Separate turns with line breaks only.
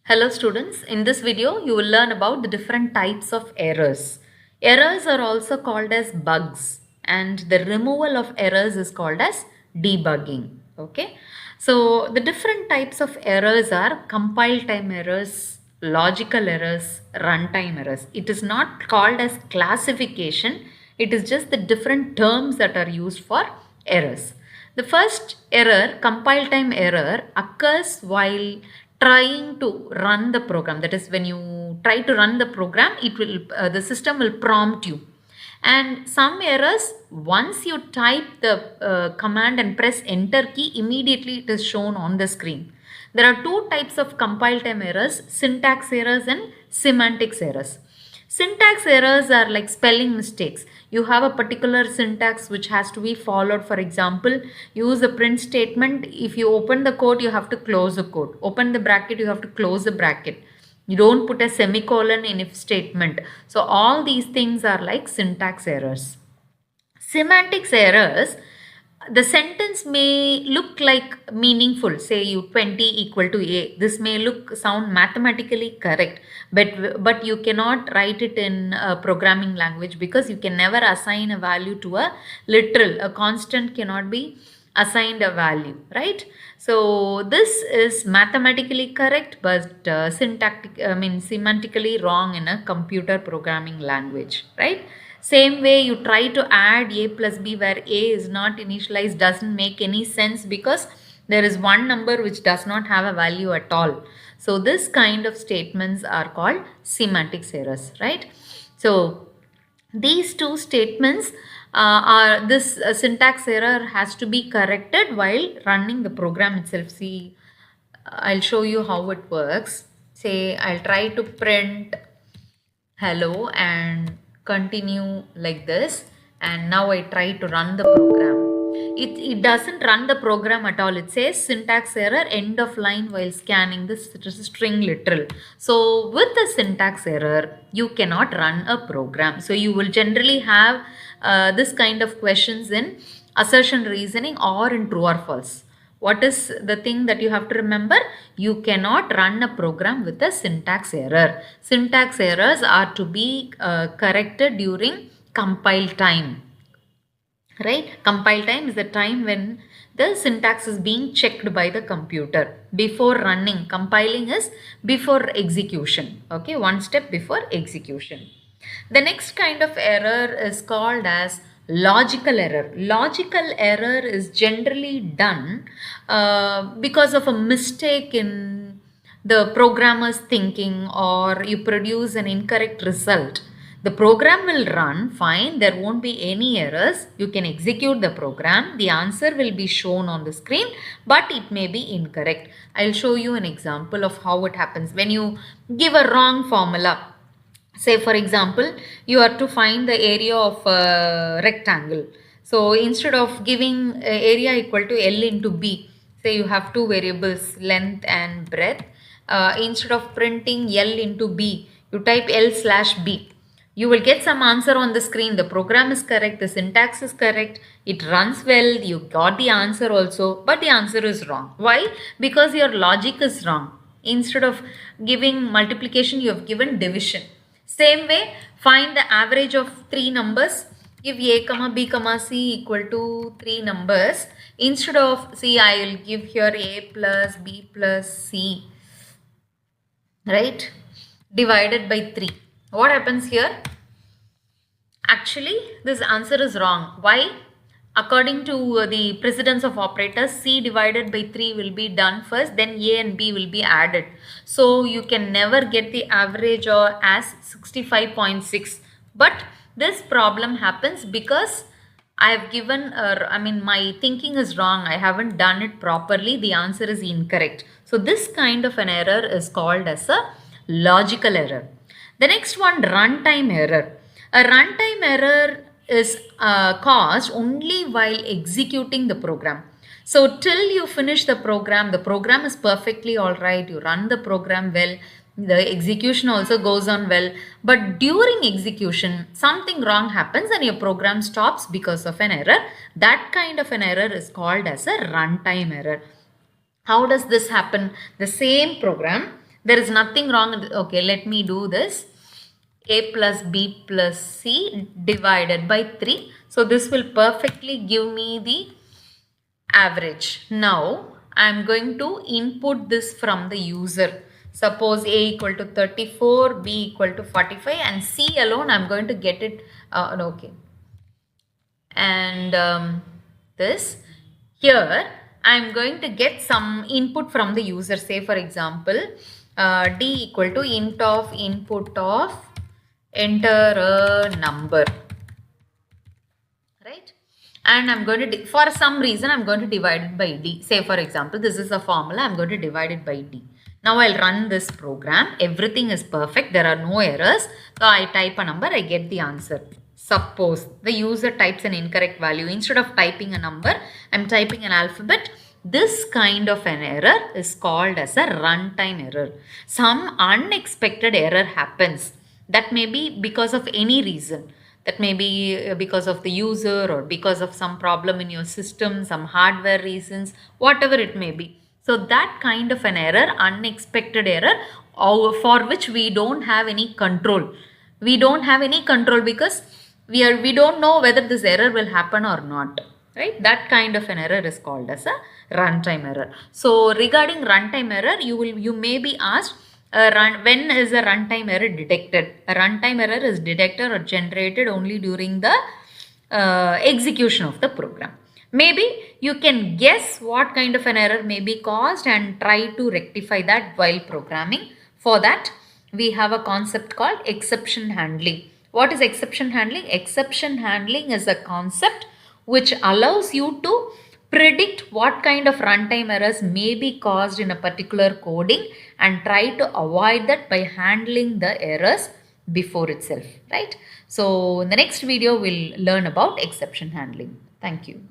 Hello students, in this video you will learn about the different types of errors. Errors are also called as bugs and the removal of errors is called as debugging. Okay, so the different types of errors are compile time errors, logical errors, runtime errors. It is not called as classification, it is just the different terms that are used for errors. The first error, compile time error, occurs while trying to run the program. That is, when you try to run the program, it will the system will prompt you. And some errors, once you type the command and press enter key, immediately it is shown on the screen. There are two types of compile time errors: syntax errors and semantics errors. Syntax errors are like spelling mistakes. You have a particular syntax which has to be followed. For example, use a print statement. If you open the quote, you have to close the quote. Open the bracket, you have to close the bracket. You don't put a semicolon in if statement. So all these things are like syntax errors. Semantics errors, the sentence may look like meaningful, say you 20 equal to a. This may sound mathematically correct, but you cannot write it in a programming language because you can never assign a value to a literal. A constant cannot be assigned a value, right? So this is mathematically correct, but semantically wrong in a computer programming language, right? Same way, you try to add a plus b where a is not initialized doesn't make any sense because there is one number which does not have a value at all. So this kind of statements are called semantics errors, right? So these two statements are this syntax error has to be corrected while running the program itself. See, I'll show you how it works. Say I'll try to print hello and continue like this, and now I try to run the program. It doesn't run the program at all. It says syntax error, end of line while scanning this string literal. So with the syntax error, you cannot run a program. So you will generally have this kind of questions in assertion reasoning or in true or false. What is the thing that you have to remember? You cannot run a program with a syntax error. Syntax errors are to be corrected during compile time. Right? Compile time is the time when the syntax is being checked by the computer before running. Compiling is before execution. Okay, one step before execution. The next kind of error is called as logical error. Logical error is generally done because of a mistake in the programmer's thinking, or you produce an incorrect result. The program will run fine, there won't be any errors. You can execute the program, the answer will be shown on the screen, but it may be incorrect. I'll show you an example of how it happens when you give a wrong formula. Say for example, you are to find the area of a rectangle. So instead of giving area equal to L into B, say you have two variables, length and breadth. Instead of printing L into B, you type L/B. You will get some answer on the screen. The program is correct, the syntax is correct, it runs well, you got the answer also, but the answer is wrong. Why? Because your logic is wrong. Instead of giving multiplication, you have given division. Same way, find the average of three numbers. Give a comma b comma c equal to three numbers. Instead of c, I will give here a plus b plus c, right, divided by 3. What happens here? Actually, this answer is wrong. Why? According to the precedence of operators, C divided by 3 will be done first, then A and B will be added. So you can never get the average or as 65.6. But this problem happens because I have given, my thinking is wrong. I haven't done it properly. The answer is incorrect. So this kind of an error is called as a logical error. The next one, runtime error. A runtime error is caused only while executing the program. So till you finish the program is perfectly alright. You run the program well. The execution also goes on well. But during execution, something wrong happens and your program stops because of an error. That kind of an error is called as a runtime error. How does this happen? The same program, There is nothing wrong. Okay, let me do this. A plus B plus C divided by 3. So this will perfectly give me the average. Now I am going to input this from the user. Suppose A equal to 34, B equal to 45 and C alone I am going to get it. Okay. And this here I am going to get some input from the user. Say for example D equal to int of input of enter a number, right? And I'm going to, for some reason, I'm going to divide it by D. Say, for example, this is a formula. I'm going to divide it by D. Now I'll run this program. Everything is perfect. There are no errors. So I type a number, I get the answer. Suppose the user types an incorrect value. Instead of typing a number, I'm typing an alphabet. This kind of an error is called as a runtime error. Some unexpected error happens. That may be because of any reason. That may be because of the user or because of some problem in your system, some hardware reasons, whatever it may be. So that kind of an error, unexpected error, for which we don't have any control. We don't have any control because we don't know whether this error will happen or not. Right? That kind of an error is called as a runtime error. So regarding runtime error, you may be asked, when is a runtime error detected? A runtime error is detected or generated only during the execution of the program. Maybe you can guess what kind of an error may be caused and try to rectify that while programming. For that, we have a concept called exception handling. What is exception handling? Exception handling is a concept which allows you to predict what kind of runtime errors may be caused in a particular coding and try to avoid that by handling the errors before itself, right? So in the next video, we'll learn about exception handling. Thank you.